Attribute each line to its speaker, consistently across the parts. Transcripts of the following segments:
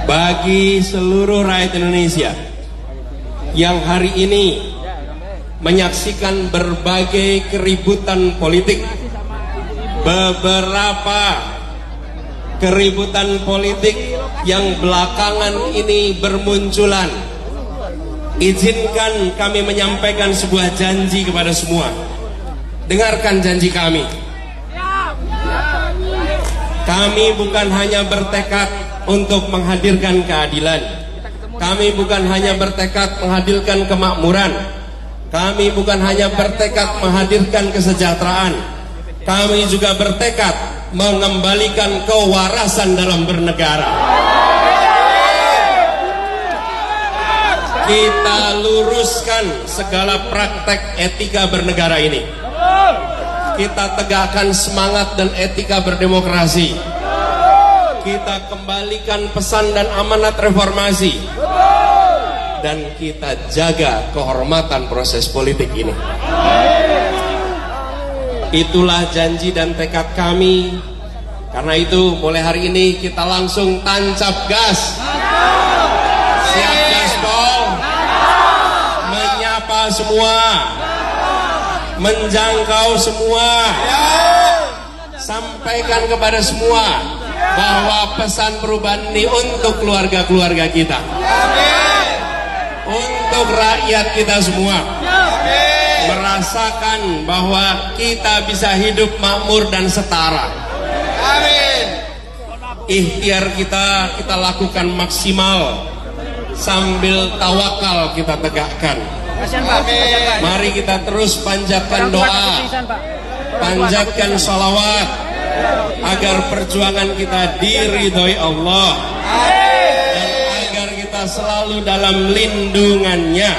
Speaker 1: bagi seluruh rakyat Indonesia yang hari ini menyaksikan berbagai keributan politik, beberapa keributan politik yang belakangan ini bermunculan. Izinkan kami menyampaikan sebuah janji kepada semua. Dengarkan janji kami. Kami bukan hanya bertekad untuk menghadirkan keadilan. Kami bukan hanya bertekad menghadirkan kemakmuran. Kami bukan hanya bertekad menghadirkan kesejahteraan. Kami juga bertekad mengembalikan kewarasan dalam bernegara. Kita luruskan segala praktek etika bernegara ini. Kita tegakkan semangat dan etika berdemokrasi. Kita kembalikan pesan dan amanat reformasi. Dan kita jaga kehormatan proses politik ini. Itulah janji dan tekad kami. Karena itu mulai hari ini kita langsung tancap gas. Siap gaspol, menyapa semua, menjangkau semua, sampaikan kepada semua bahwa pesan perubahan ini untuk keluarga-keluarga kita, untuk rakyat kita semua, merasakan bahwa kita bisa hidup makmur dan setara. Ikhtiar kita lakukan maksimal. Sambil tawakal kita tegakkan. Mari kita terus panjatkan doa, panjatkan salawat agar perjuangan kita diridhoi Allah dan agar kita selalu dalam lindungannya.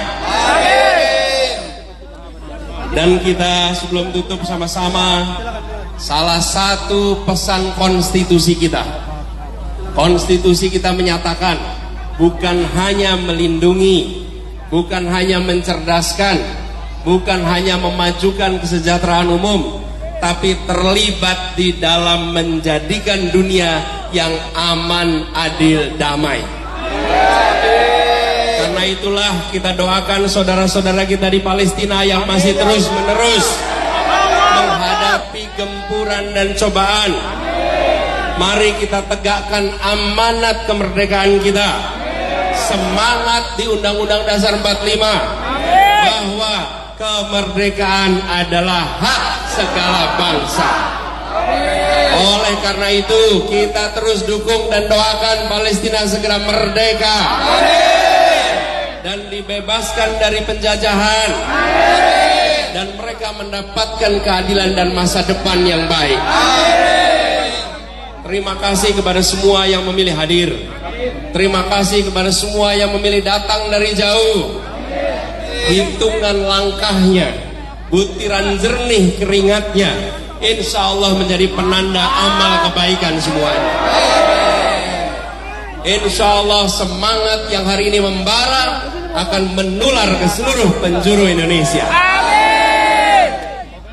Speaker 1: Dan kita sebelum tutup sama-sama, salah satu pesan konstitusi kita. Konstitusi kita menyatakan bukan hanya melindungi, bukan hanya mencerdaskan, bukan hanya memajukan kesejahteraan umum, tapi terlibat di dalam menjadikan dunia yang aman, adil, damai. Karena itulah kita doakan saudara-saudara kita di Palestina yang masih terus-menerus menghadapi gempuran dan cobaan. Mari kita tegakkan amanat kemerdekaan kita. Semangat di Undang-Undang Dasar 45 bahwa kemerdekaan adalah hak segala bangsa. Oleh karena itu kita terus dukung dan doakan Palestina segera merdeka dan dibebaskan dari penjajahan dan mereka mendapatkan keadilan dan masa depan yang baik. Terima kasih kepada semua yang memilih hadir. Terima kasih kepada semua yang memilih datang dari jauh. Hitungan langkahnya, butiran jernih keringatnya, insya Allah menjadi penanda amal kebaikan semuanya. Insya Allah semangat yang hari ini membara akan menular ke seluruh penjuru Indonesia.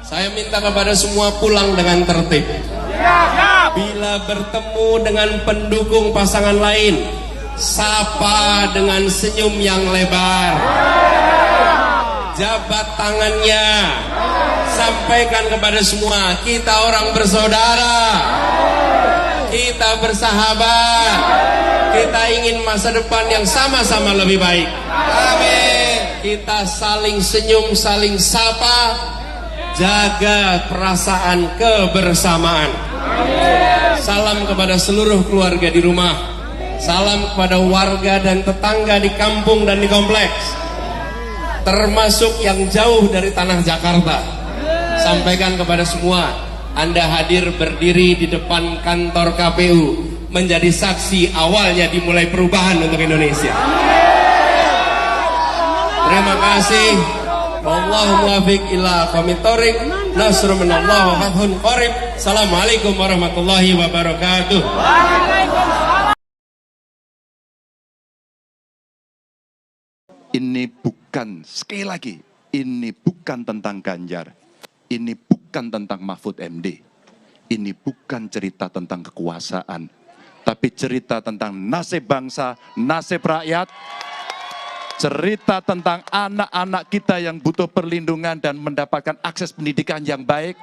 Speaker 1: Saya minta kepada semua pulang dengan tertib. Bila bertemu dengan pendukung pasangan lain, sapa dengan senyum yang lebar. Jabat tangannya. Sampaikan kepada semua, kita orang bersaudara. Kita bersahabat. Kita ingin masa depan yang sama-sama lebih baik. Amin. Kita saling senyum, saling sapa. Jaga perasaan kebersamaan. Salam kepada seluruh keluarga di rumah. Salam kepada warga dan tetangga di kampung dan di kompleks, termasuk yang jauh dari tanah Jakarta. Sampaikan kepada semua, Anda hadir berdiri di depan kantor KPU menjadi saksi awalnya dimulai perubahan untuk Indonesia. Terima kasih. Wallahu muwaffiq ila aqwamit thoriq. Nasrun minallah wa fathun qarib. Assalamualaikum warahmatullahi wabarakatuh.
Speaker 2: Ini bukan, sekali lagi, ini bukan tentang Ganjar. Ini bukan tentang Mahfud MD. Ini bukan cerita tentang kekuasaan. tapi cerita tentang nasib bangsa, nasib rakyat, cerita tentang anak-anak kita yang butuh perlindungan dan mendapatkan akses pendidikan yang baik,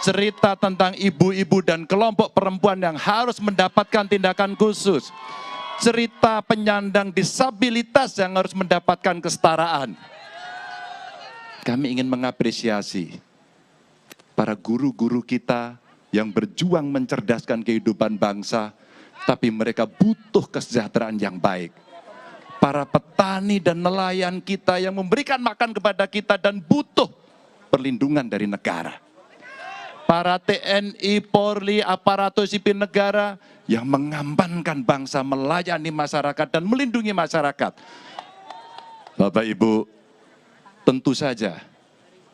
Speaker 2: cerita tentang ibu-ibu dan kelompok perempuan yang harus mendapatkan tindakan khusus, cerita penyandang disabilitas yang harus mendapatkan kesetaraan. Kami ingin mengapresiasi para guru-guru kita yang berjuang mencerdaskan kehidupan bangsa, tapi mereka butuh kesejahteraan yang baik. Para petani dan nelayan kita yang memberikan makan kepada kita dan butuh perlindungan dari negara. Para TNI, Polri, aparatur sipil negara yang mengamankan bangsa, melayani masyarakat dan melindungi masyarakat. Bapak Ibu, tentu saja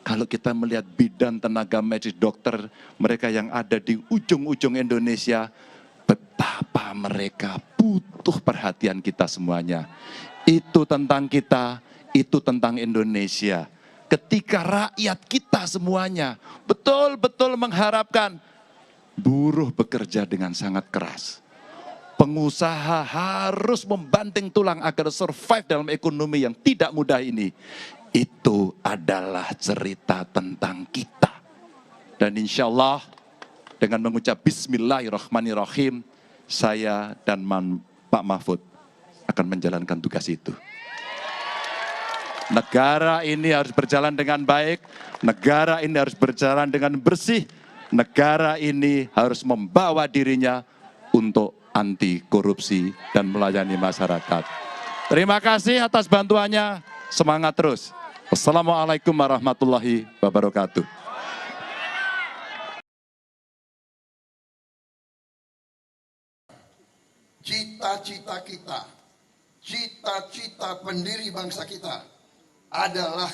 Speaker 2: kalau kita melihat bidan tenaga medis dokter mereka yang ada di ujung-ujung Indonesia, betapa mereka butuh perhatian kita semuanya. Itu tentang kita, itu tentang Indonesia. Ketika rakyat kita semuanya betul-betul mengharapkan, buruh bekerja dengan sangat keras. Pengusaha harus membanting tulang agar survive dalam ekonomi yang tidak mudah ini. Itu adalah cerita tentang kita. Dan insya Allah dengan mengucap Bismillahirrahmanirrahim, saya dan Pak Mahfud akan menjalankan tugas itu. Negara ini harus berjalan dengan baik, negara ini harus berjalan dengan bersih, negara ini harus membawa dirinya untuk anti korupsi dan melayani masyarakat. Terima kasih atas bantuannya, semangat terus. Wassalamualaikum warahmatullahi wabarakatuh.
Speaker 3: Cita-cita kita, cita-cita pendiri bangsa kita adalah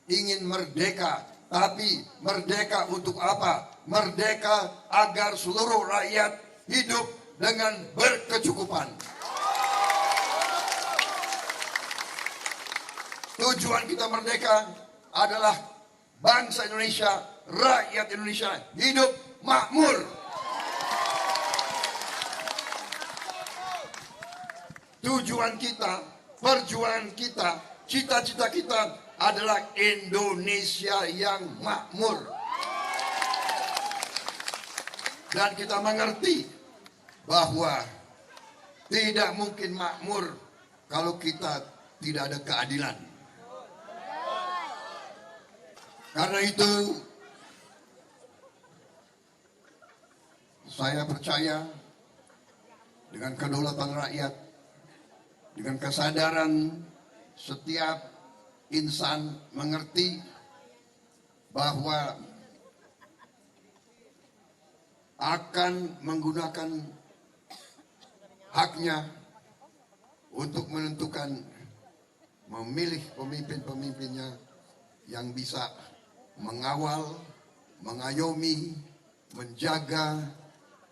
Speaker 3: ingin merdeka. Tapi merdeka untuk apa? Merdeka agar seluruh rakyat hidup dengan berkecukupan. Tujuan kita merdeka adalah bangsa Indonesia, rakyat Indonesia hidup makmur. Tujuan kita, perjuangan kita, cita-cita kita adalah Indonesia yang makmur. Dan kita mengerti bahwa tidak mungkin makmur kalau kita tidak ada keadilan. Karena itu, saya percaya dengan kedaulatan rakyat, dengan kesadaran setiap insan mengerti bahwa akan menggunakan haknya untuk menentukan memilih pemimpin-pemimpinnya yang bisa mengawal, mengayomi, menjaga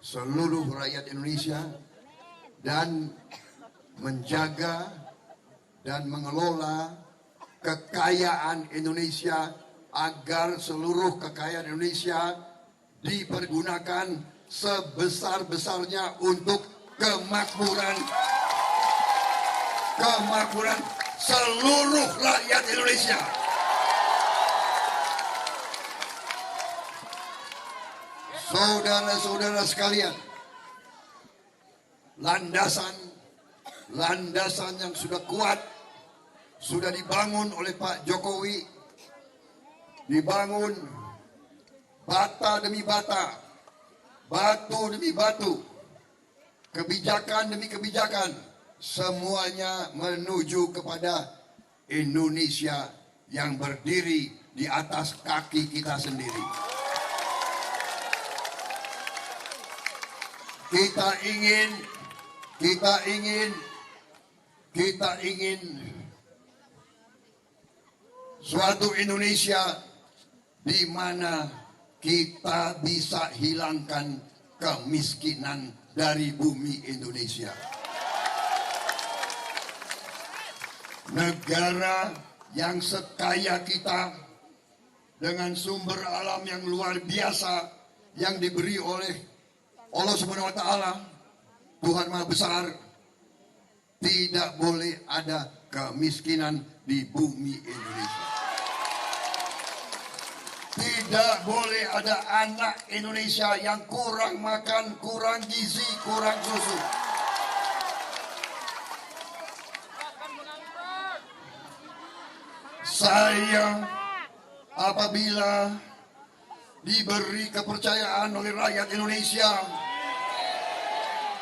Speaker 3: seluruh rakyat Indonesia dan menjaga dan mengelola kekayaan Indonesia agar seluruh kekayaan Indonesia dipergunakan sebesar-besarnya untuk kemakmuran seluruh rakyat Indonesia. Saudara-saudara sekalian, landasan yang sudah kuat sudah dibangun oleh Pak Jokowi, dibangun bata demi bata, batu demi batu, kebijakan demi kebijakan, semuanya menuju kepada Indonesia yang berdiri di atas kaki kita sendiri. Kita ingin suatu Indonesia di mana kita bisa hilangkan kemiskinan dari bumi Indonesia. Negara yang sekaya kita dengan sumber alam yang luar biasa yang diberi oleh Allah Subhanahu wa Ta'ala, Tuhan Maha Besar, tidak boleh ada kemiskinan di bumi Indonesia. Tidak boleh ada anak Indonesia yang kurang makan, kurang gizi, kurang susu. Saya apabila diberi kepercayaan oleh rakyat Indonesia,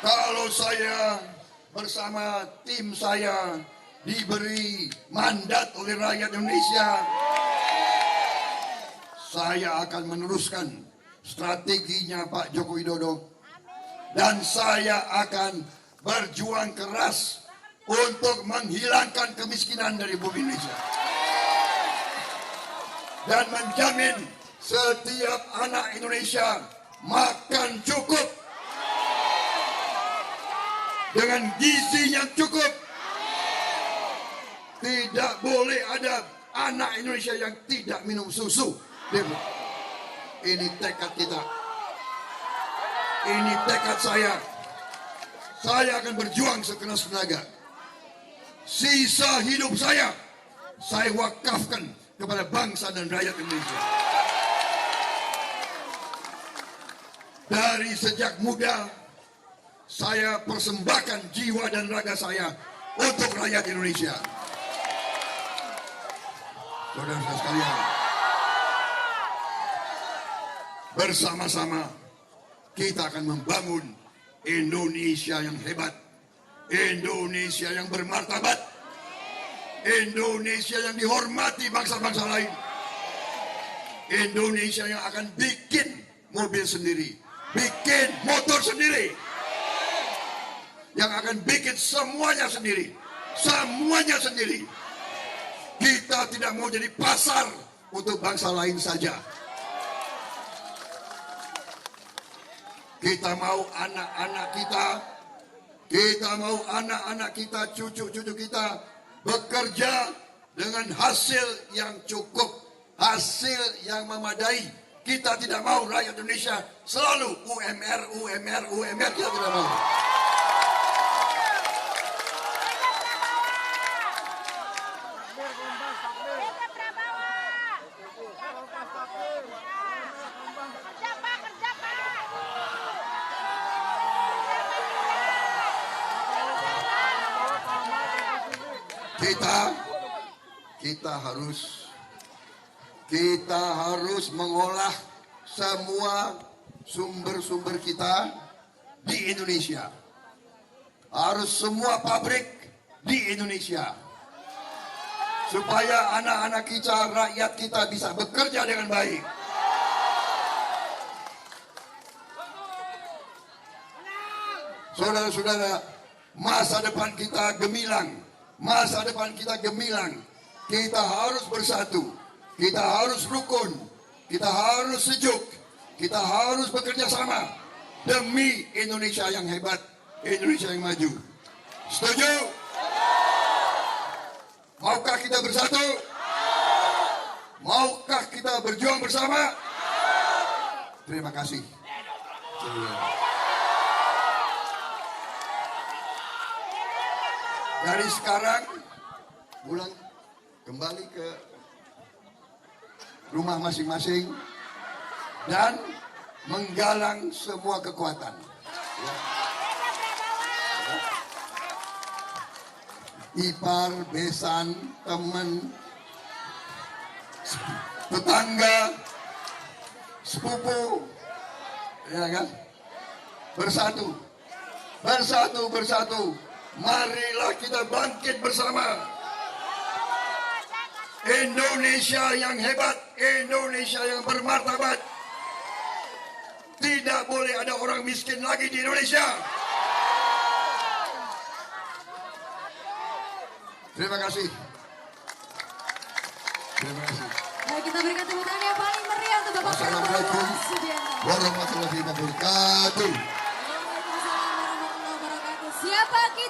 Speaker 3: kalau saya bersama tim saya diberi mandat oleh rakyat Indonesia, saya akan meneruskan strateginya Pak Joko Widodo, dan saya akan berjuang keras untuk menghilangkan kemiskinan dari bumi Indonesia dan menjamin setiap anak Indonesia makan cukup dengan gizi yang cukup. Tidak boleh ada anak Indonesia yang tidak minum susu. Ini tekad kita. Ini tekad saya. Saya akan berjuang sekeras tenaga. Sisa hidup saya wakafkan kepada bangsa dan rakyat Indonesia. Dari sejak muda, saya persembahkan jiwa dan raga saya untuk rakyat Indonesia. Saudara-saudara sekalian, bersama-sama kita akan membangun Indonesia yang hebat, Indonesia yang bermartabat, Indonesia yang dihormati bangsa-bangsa lain, Indonesia yang akan bikin mobil sendiri, bikin motor sendiri, yang akan bikin semuanya sendiri, semuanya sendiri. Kita tidak mau jadi pasar untuk bangsa lain saja. Kita mau anak-anak kita, cucu-cucu kita bekerja dengan hasil yang cukup, hasil yang memadai. Kita tidak mau rakyat Indonesia selalu UMR. Kita tidak mau. Kita harus mengolah semua sumber-sumber kita di Indonesia. Harus semua pabrik di Indonesia. Supaya anak-anak kita, rakyat kita bisa bekerja dengan baik. Saudara-saudara, masa depan kita gemilang. Masa depan kita gemilang. Kita harus bersatu. Kita harus rukun. Kita harus sejuk. Kita harus bekerja sama demi Indonesia yang hebat, Indonesia yang maju. Setuju? Maukah kita bersatu? Maukah kita berjuang bersama? Terima kasih. Dari sekarang pulang kembali ke rumah masing-masing dan menggalang semua kekuatan. Ipar, besan, teman, tetangga, sepupu, ya kan? Bersatu. Marilah kita bangkit bersama. Indonesia yang hebat, Indonesia yang bermartabat. Tidak boleh ada orang miskin lagi di Indonesia. Terima kasih.
Speaker 4: Baik, kita berikan tepuk tangan yang paling meriah untuk Bapak
Speaker 3: Wassalamualaikum
Speaker 4: Prabowo Subianto.
Speaker 3: warahmatullahi wabarakatuh.
Speaker 4: Waalaikumsalam warahmatullahi wabarakatuh. Siapa kita?